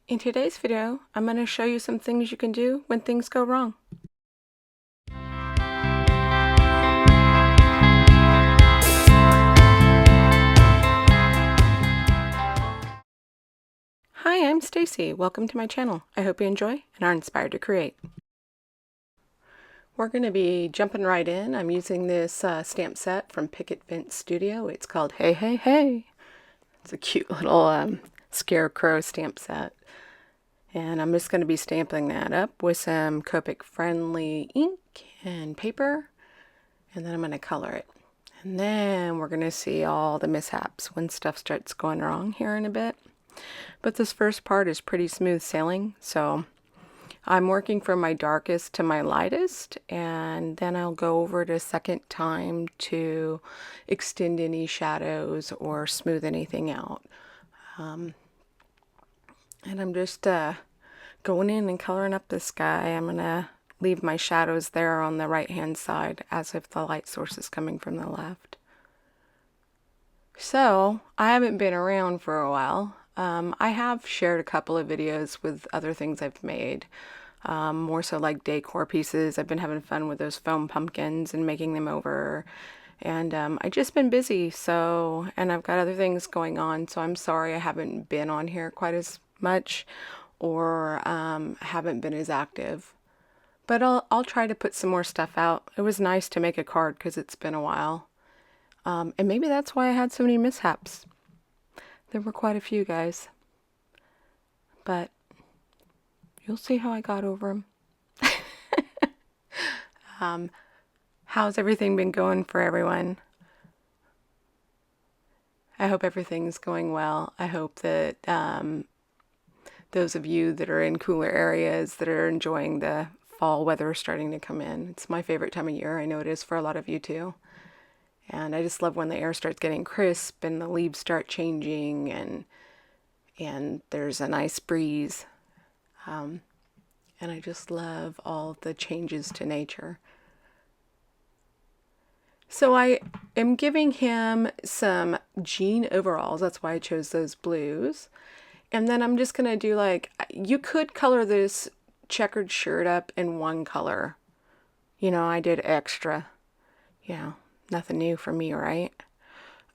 In today's video, I'm going to show you some things you can do when things go wrong. Hi, I'm Stacy. Welcome to my channel. I hope you enjoy and are inspired to create. We're going to be jumping right in. I'm using this stamp set from Picket Fence Studio. It's called Hey Hey Hey. It's a cute little scarecrow stamp set. And I'm just going to be stamping that up with some Copic friendly ink and paper. And then I'm going to color it. And then we're going to see all the mishaps when stuff starts going wrong here in a bit. But this first part is pretty smooth sailing, so I'm working from my darkest to my lightest, and then I'll go over it a second time to extend any shadows or smooth anything out. And I'm just going in and coloring up the sky. I'm going to leave my shadows there on the right hand side as if the light source is coming from the left. So I haven't been around for a while. I have shared a couple of videos with other things I've made, more so like decor pieces. I've been having fun with those foam pumpkins and making them over, and I've just been busy, so, and I've got other things going on, so I'm sorry I haven't been on here quite as much or haven't been as active. But I'll try to put some more stuff out. It was nice to make a card because it's been a while. And maybe that's why I had so many mishaps. There were quite a few, guys. But you'll see how I got over them. How's everything been going for everyone? I hope everything's going well. I hope that those of you that are in cooler areas that are enjoying the fall weather starting to come in. It's my favorite time of year. I know it is for a lot of you too. And I just love when the air starts getting crisp and the leaves start changing and there's a nice breeze. And I just love all the changes to nature. So I am giving him some jean overalls. That's why I chose those blues. And then I'm just going to do like, you could color this checkered shirt up in one color. You know, I did extra. You know, nothing new for me, right?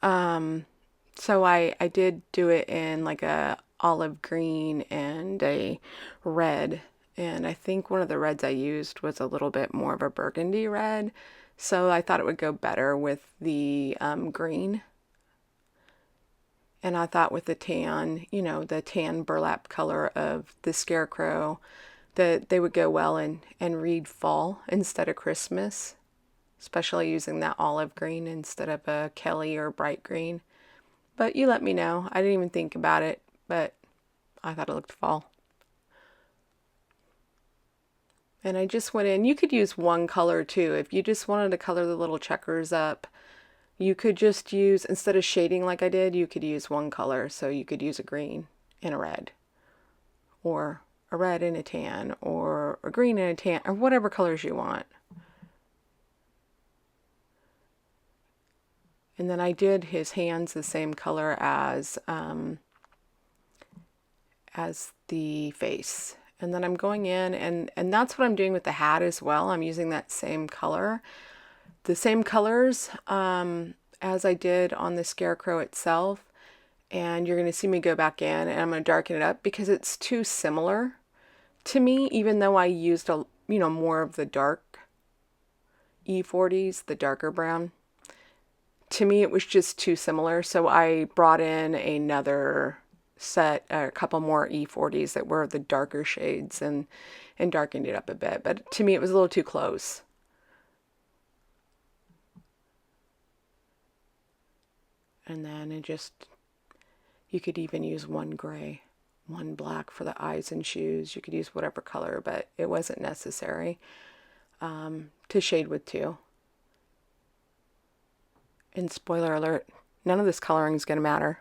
So I did do it in like a olive green and a red. And I think one of the reds I used was a little bit more of a burgundy red. So I thought it would go better with the green. And I thought with the tan, you know, the tan burlap color of the scarecrow, that they would go well and read fall instead of Christmas, especially using that olive green instead of a Kelly or bright green. But you let me know. I didn't even think about it, but I thought it looked fall. And I just went in. You could use one color too. If you just wanted to color the little checkers up, you could just use, instead of shading like I did, you could use one color. So you could use a green and a red, or a red and a tan, or a green and a tan, or whatever colors you want. And then I did his hands the same color as the face. And then I'm going in, and that's what I'm doing with the hat as well. I'm using that same color. The same colors as I did on the scarecrow itself. And you're going to see me go back in and I'm going to darken it up because it's too similar to me, even though I used more of the dark E40s, the darker brown. To me, it was just too similar. So I brought in another set, a couple more E40s that were the darker shades and darkened it up a bit. But to me, it was a little too close. And then it just, you could even use one gray, one black for the eyes and shoes. You could use whatever color, but it wasn't necessary to shade with two. And spoiler alert, none of this coloring is going to matter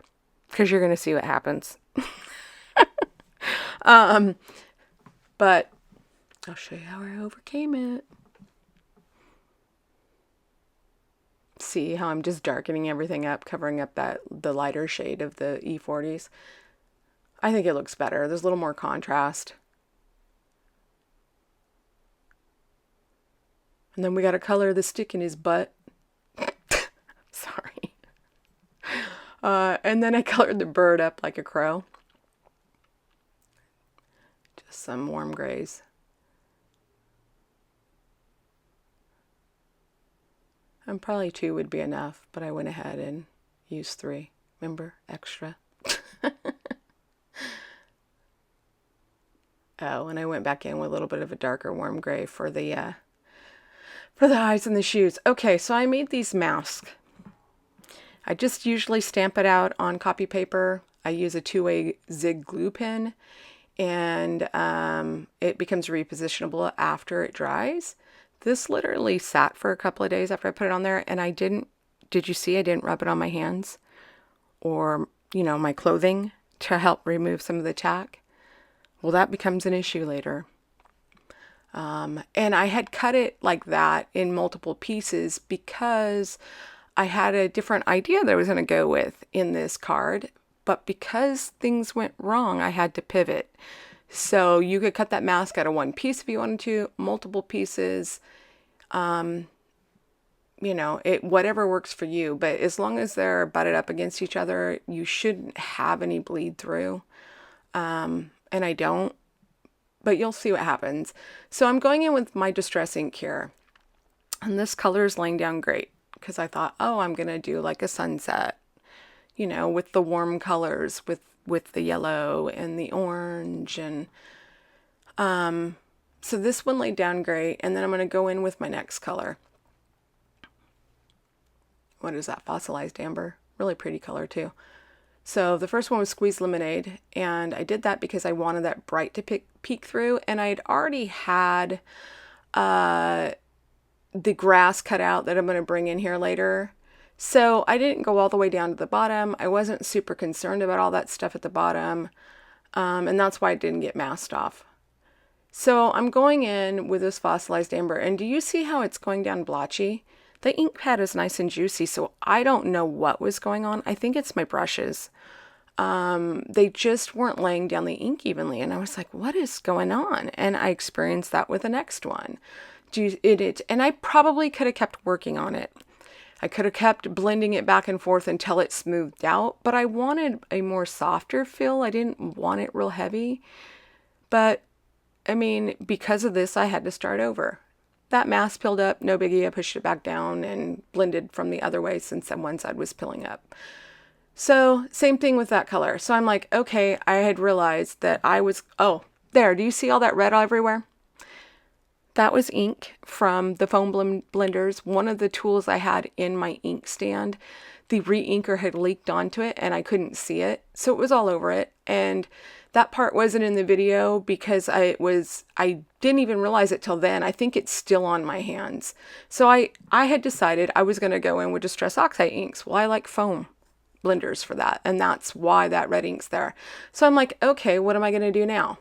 because you're going to see what happens. But I'll show you how I overcame it. See how I'm just darkening everything up, covering up the lighter shade of the E40s. I think it looks better. There's a little more contrast. And then we got to color the stick in his butt. Sorry. And then I colored the bird up like a crow. Just some warm grays. And probably 2 would be enough, but I went ahead and used 3. Remember? Extra. Oh, and I went back in with a little bit of a darker warm gray for the eyes and the shoes. Okay, so I made these masks. I just usually stamp it out on copy paper. I use a 2-way zig glue pen, and it becomes repositionable after it dries. This literally sat for a couple of days after I put it on there, and did you see I didn't rub it on my hands or, my clothing to help remove some of the tack? Well, that becomes an issue later. And I had cut it like that in multiple pieces because I had a different idea that I was going to go with in this card, but because things went wrong, I had to pivot. So you could cut that mask out of one piece if you wanted to, multiple pieces, whatever works for you. But as long as they're butted up against each other, you shouldn't have any bleed through. And I don't, but you'll see what happens. So I'm going in with my Distress ink here, and this color is laying down great because I thought, oh, I'm going to do like a sunset, with the warm colors, with the yellow and the orange. And so this one laid down great, and then I'm going to go in with my next color. What is that? Fossilized amber. Really pretty color too. So the first one was Squeezed Lemonade, and I did that because I wanted that bright to peek through, and I'd already had the grass cut out that I'm going to bring in here later. So I didn't go all the way down to the bottom. I wasn't super concerned about all that stuff at the bottom, and that's why it didn't get masked off. So I'm going in with this Fossilized Amber, and do you see how it's going down blotchy? The ink pad is nice and juicy, so I don't know what was going on. I think it's my brushes. They just weren't laying down the ink evenly, and I was like, what is going on? And I experienced that with the next one. And I probably could have kept working on it. I could have kept blending it back and forth until it smoothed out, but I wanted a more softer feel. I didn't want it real heavy. But, because of this, I had to start over. That mask peeled up, no biggie. I pushed it back down and blended from the other way since one side was peeling up. So same thing with that color. So I'm like, okay, I had realized that there, do you see all that red everywhere? That was ink from the foam blenders. One of the tools I had in my ink stand, the re-inker had leaked onto it and I couldn't see it. So it was all over it. And that part wasn't in the video because I didn't even realize it till then. I think it's still on my hands. So I had decided I was going to go in with Distress Oxide inks. Well, I like foam blenders for that, and that's why that red ink's there. So I'm like, okay, what am I going to do now?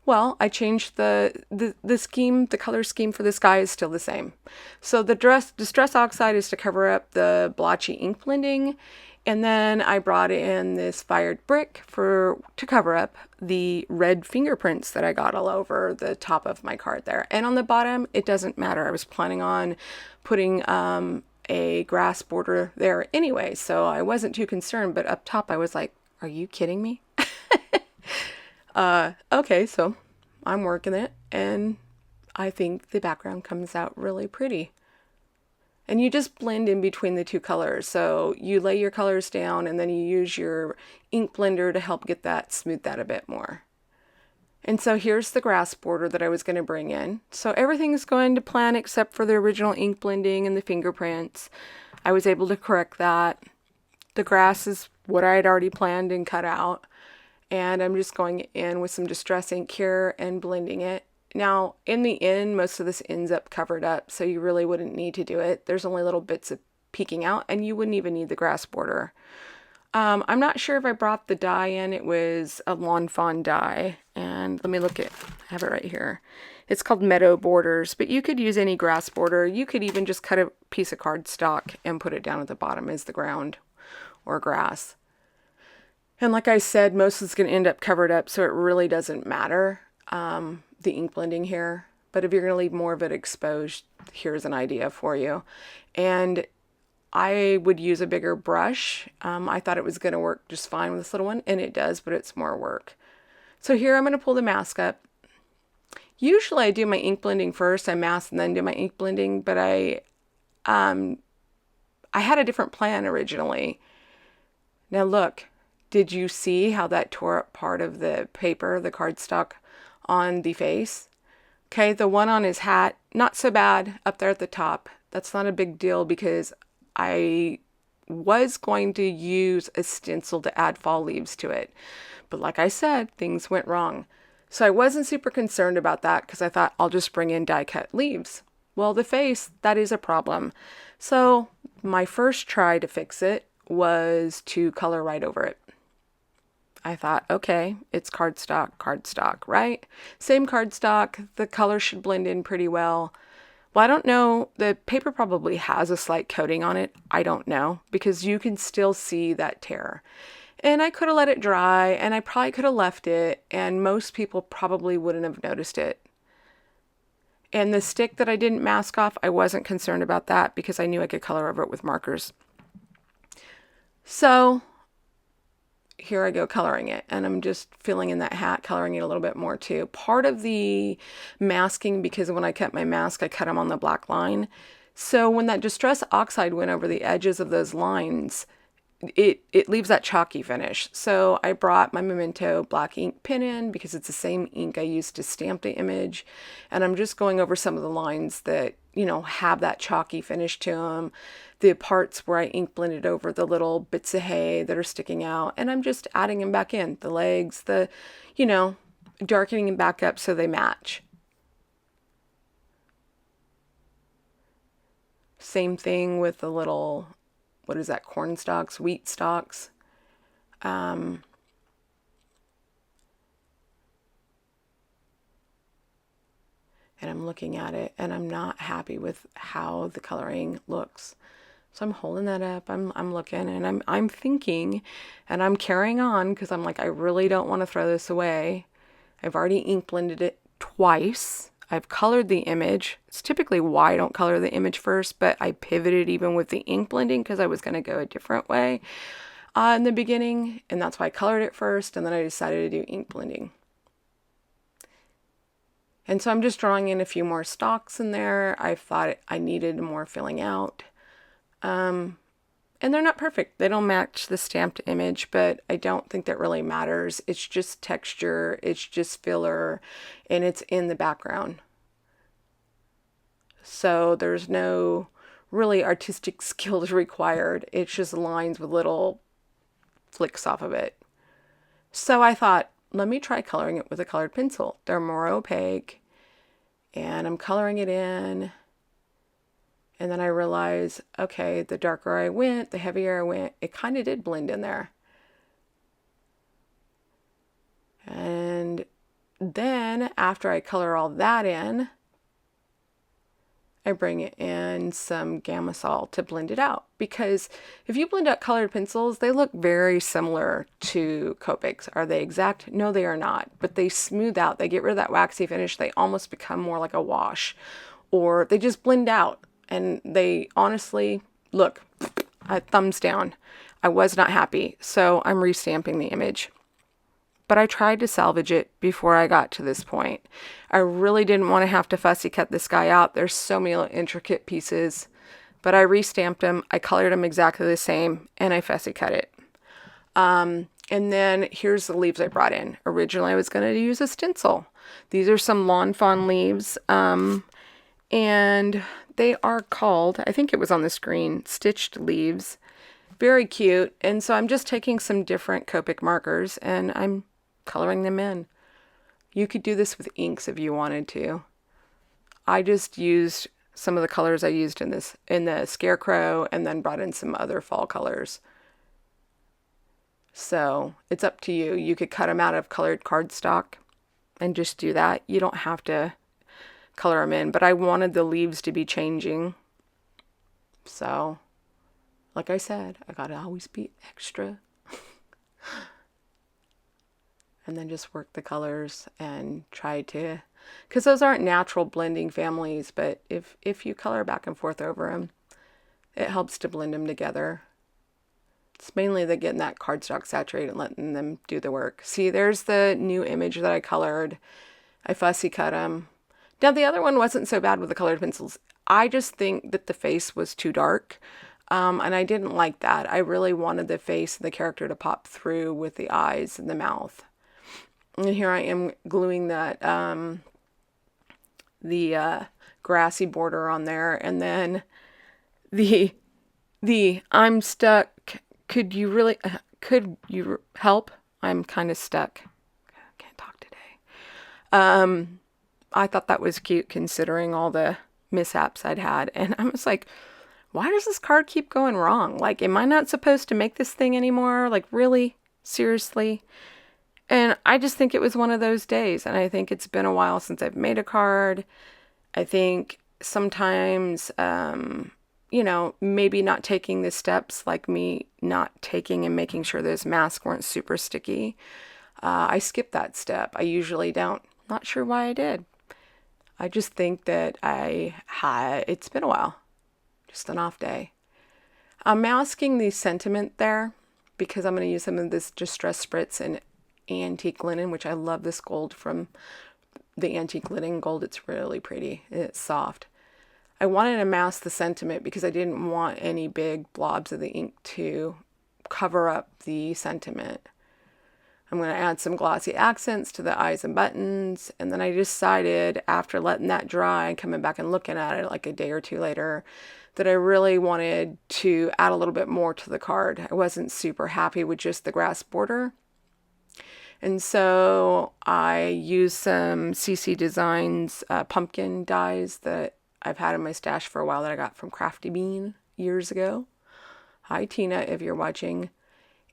Well, I changed the scheme. The color scheme for this guy is still the same. So the Distress Oxide is to cover up the blotchy ink blending. And then I brought in this Fired Brick to cover up the red fingerprints that I got all over the top of my card there. And on the bottom, it doesn't matter. I was planning on putting a grass border there anyway, so I wasn't too concerned. But up top, I was like, are you kidding me? Okay, so I'm working it, and I think the background comes out really pretty. And you just blend in between the two colors. So you lay your colors down and then you use your ink blender to help get that, smooth that a bit more. And so here's the grass border that I was going to bring in. So everything's going to plan except for the original ink blending and the fingerprints. I was able to correct that. The grass is what I had already planned and cut out. And I'm just going in with some Distress ink here and blending it. Now, in the end, most of this ends up covered up, so you really wouldn't need to do it. There's only little bits of peeking out, and you wouldn't even need the grass border. I'm not sure if I brought the dye in. It was a Lawn Fawn dye, and let me look at, I have it right here. It's called Meadow Borders, but you could use any grass border. You could even just cut a piece of cardstock and put it down at the bottom as the ground or grass. And like I said, most is going to end up covered up, so it really doesn't matter, the ink blending here. But if you're going to leave more of it exposed, here's an idea for you. And I would use a bigger brush. I thought it was going to work just fine with this little one, and it does, but it's more work. So here I'm going to pull the mask up. Usually I do my ink blending first, I mask and then do my ink blending, but I had a different plan originally. Now look, did you see how that tore up part of the paper, the cardstock on the face? Okay, the one on his hat, not so bad up there at the top. That's not a big deal because I was going to use a stencil to add fall leaves to it. But like I said, things went wrong. So I wasn't super concerned about that because I thought I'll just bring in die cut leaves. Well, the face, that is a problem. So my first try to fix it was to color right over it. I thought, okay, it's cardstock, right? Same cardstock, the color should blend in pretty well. Well, I don't know, the paper probably has a slight coating on it. I don't know, because you can still see that tear. And I could have let it dry, and I probably could have left it, and most people probably wouldn't have noticed it. And the stick that I didn't mask off, I wasn't concerned about that because I knew I could color over it with markers. So here I go coloring it, and I'm just filling in that hat, coloring it a little bit more too. Part of the masking, because when I cut my mask, I cut them on the black line. So when that Distress Oxide went over the edges of those lines, it leaves that chalky finish. So I brought my Memento black ink pen in because it's the same ink I used to stamp the image. And I'm just going over some of the lines that, you know, have that chalky finish to them. The parts where I ink blended over the little bits of hay that are sticking out. And I'm just adding them back in. The legs, you know, darkening them back up so they match. Same thing with the little, what is that, corn stalks, wheat stalks. And I'm looking at it and I'm not happy with how the coloring looks. So I'm holding that up, I'm looking, and I'm thinking, and I'm carrying on because I'm like, I really don't want to throw this away. I've already ink blended it twice. I've colored the image. It's typically why I don't color the image first, but I pivoted even with the ink blending because I was going to go a different way in the beginning, and that's why I colored it first, and then I decided to do ink blending. And so I'm just drawing in a few more stalks in there. I thought I needed more filling out. And they're not perfect. They don't match the stamped image, but I don't think that really matters. It's just texture, it's just filler, and it's in the background. So there's no really artistic skills required. It's just lines with little flicks off of it. So I thought, let me try coloring it with a colored pencil. They're more opaque, and I'm coloring it in. And then I realized, okay, the darker I went, the heavier I went, it kind of did blend in there. And then after I color all that in, I bring in some Gamasol to blend it out. Because if you blend out colored pencils, they look very similar to Copics. Are they exact? No, they are not. But they smooth out. They get rid of that waxy finish. They almost become more like a wash. Or they just blend out. And they honestly, look, thumbs down. I was not happy, so I'm restamping the image. But I tried to salvage it before I got to this point. I really didn't want to have to fussy cut this guy out. There's so many intricate pieces. But I restamped him, I colored him exactly the same, and I fussy cut it. And then here's the leaves I brought in. Originally I was going to use a stencil. These are some Lawn Fawn leaves. And they are called, I think it was on the screen, Stitched Leaves. Very cute. And so I'm just taking some different Copic markers and I'm coloring them in. You could do this with inks if you wanted to. I just used some of the colors I used in the Scarecrow and then brought in some other fall colors. So it's up to you. You could cut them out of colored cardstock and just do that. You don't have to color them in, but I wanted the leaves to be changing. So, like I said, I gotta always be extra. and then just work the colors and try to, because those aren't natural blending families, but if you color back and forth over them, it helps to blend them together. It's mainly the getting that cardstock saturated and letting them do the work. See, there's the new image that I colored. I fussy cut them. Now, the other one wasn't so bad with the colored pencils. I just think that the face was too dark, and I didn't like that. I really wanted the face and the character to pop through with the eyes and the mouth. And here I am gluing that, the grassy border on there, and then the I'm stuck. Could you help? I'm kind of stuck. Can't talk today. I thought that was cute considering all the mishaps I'd had. And I was like, why does this card keep going wrong? Like, am I not supposed to make this thing anymore? Like, really? Seriously? And I just think it was one of those days. And I think it's been a while since I've made a card. I think sometimes, maybe not taking the steps, like me not taking and making sure those masks weren't super sticky. I skipped that step. I usually don't. Not sure why I did. I just think that it's been a while. Just an off day. I'm masking the sentiment there because I'm going to use some of this Distress Spritz in antique linen, which I love this gold from the antique linen gold. It's really pretty. It's soft. I wanted to mask the sentiment because I didn't want any big blobs of the ink to cover up the sentiment. I'm going to add some glossy accents to the eyes and buttons. And then I decided after letting that dry and coming back and looking at it like a day or two later that I really wanted to add a little bit more to the card. I wasn't super happy with just the grass border. And so I used some CC Designs pumpkin dies that I've had in my stash for a while that I got from Crafty Bean years ago. Hi, Tina, if you're watching.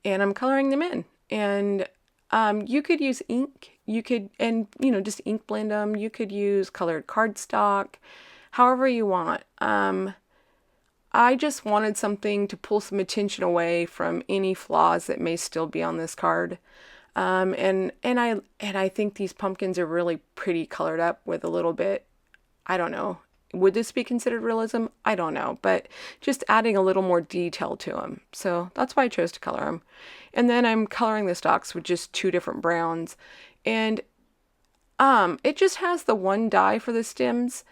And I'm coloring them in. And you could use ink. You could, just ink blend them. You could use colored cardstock, however you want. I just wanted something to pull some attention away from any flaws that may still be on this card. And I think these pumpkins are really pretty colored up with a little bit, I don't know. Would this be considered realism? I don't know, but just adding a little more detail to them. So that's why I chose to color them. And then I'm coloring the stalks with just 2 different browns. And it just has the one dye for the stems,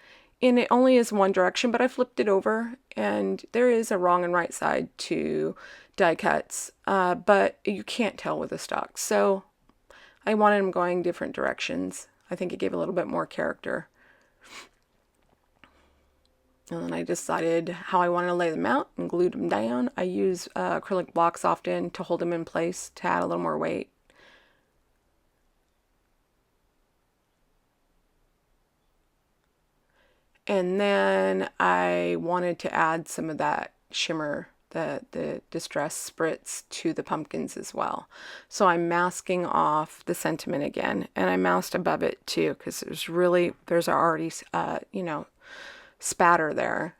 and it only is one direction, but I flipped it over, and there is a wrong and right side to die cuts, but you can't tell with the stalks. So I wanted them going different directions. I think it gave a little bit more character. And then I decided how I wanted to lay them out and glued them down. I use acrylic blocks often to hold them in place to add a little more weight. And then I wanted to add some of that shimmer, the Distress Spritz, to the pumpkins as well. So I'm masking off the sentiment again, and I masked above it too, because there's already, spatter there.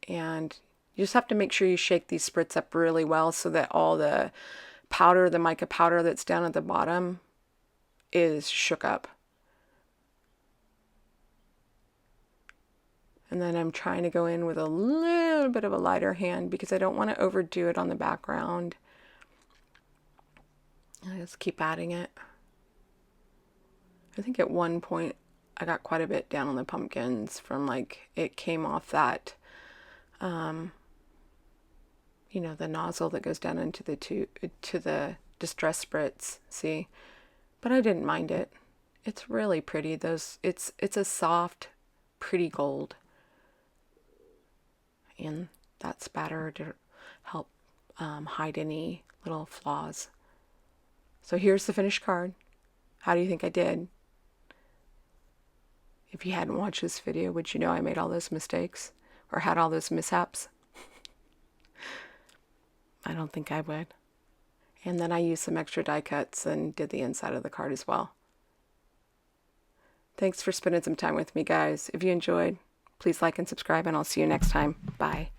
And you just have to make sure you shake these spritz up really well so that all the powder, the mica powder that's down at the bottom, is shook up. And then I'm trying to go in with a little bit of a lighter hand because I don't want to overdo it on the background. I just keep adding it. I think at one point I got quite a bit down on the pumpkins from it came off that, the nozzle that goes down into the Distress Spritz, see? But I didn't mind it. It's really pretty. It's a soft, pretty gold. And that spatter to help hide any little flaws. So here's the finished card. How do you think I did? If you hadn't watched this video, would you know I made all those mistakes or had all those mishaps? I don't think I would. And then I used some extra die cuts and did the inside of the card as well. Thanks for spending some time with me, guys. If you enjoyed, please like and subscribe, and I'll see you next time. Bye.